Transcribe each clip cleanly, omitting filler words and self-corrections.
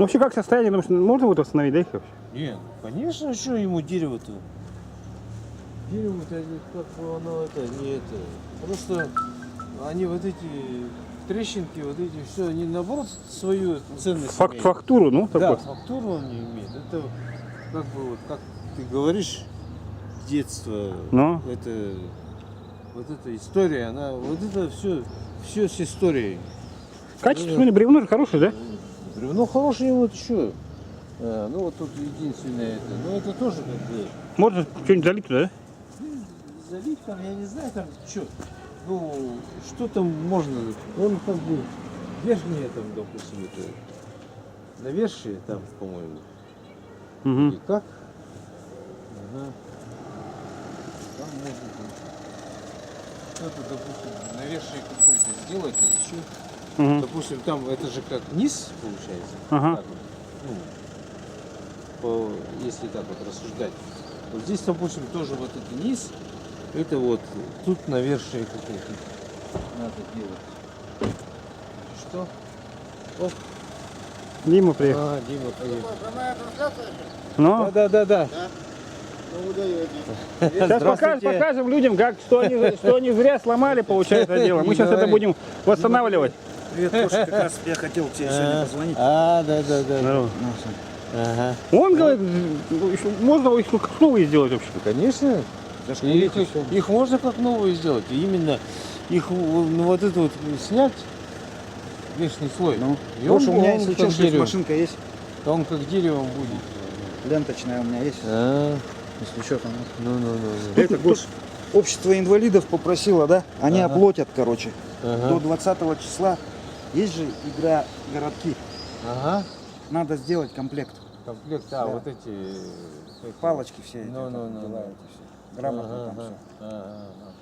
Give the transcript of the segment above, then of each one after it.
Ну, вообще, как состояние, потому что можно вот восстановить, да, их вообще? Нет, конечно, что ему дерево-то? Дерево-то, как бы оно это, не это. Просто они вот эти трещинки, вот эти все, они наоборот свою ценность имеют. Фактуру, ну, Да, такой. фактуру он не имеет. Это как бы вот, как ты говоришь, детство, Ну. это вот эта история, она, вот это все с историей. Качественное бревно же хорошее, да? Бревно хорошее, вот еще. Ну вот тут единственное это. Но это тоже как бы Можно что-нибудь залить туда, да? залить там, я не знаю там что. Ну, что там можно. Он как бы верхнее там, допустим, это навершие там, по-моему. Угу. И как? Ага. Там можно там что-то, допустим, навершие какое-то сделать или еще. Угу. Допустим, там это же как низ получается. Ага. Так вот. Ну, если так вот рассуждать. Вот здесь, допустим, тоже вот этот низ, это вот тут навершие какое-то надо делать. Что? Оп. Дима приехал. А, Дима приехал. Прямая трансляция же? Ну, Да. Ну, удаете. сейчас покажем людям, как, что они зря сломали, получается, дело. Мы сейчас это будем восстанавливать. Привет, Коша, как раз я хотел тебе сегодня позвонить. Да. Здорово. Ага. Он говорит, можно их как новые сделать вообще. Конечно. Их можно как новые сделать. И именно их ну, вот это вот снять, верхний слой. Ну, и он, Коша, у меня, он если как что, дерево. машинка есть. Он как деревом будет. Ленточная у меня есть. Если что, там. Ну. Это общество инвалидов попросило, да? Они Ага. оплатят, короче. Ага. До 20 числа. Есть же игра городки. Ага. Надо сделать комплект. Комплект, Да. вот эти Палочки все эти, Ну. дела эти все. Грамотно там все.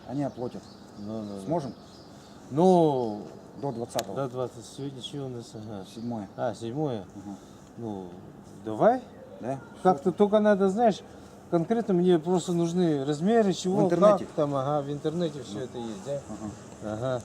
Они оплатят. Ну. Сможем? Ну, До 20-го. до 20. Сегодня что у нас? Ага. 7-е. 7-е. Ага. Ну, давай. Да? Как-то только надо, знаешь, конкретно мне просто нужны размеры, чего, В интернете? как там, в интернете все это есть, да? Ага. Ага.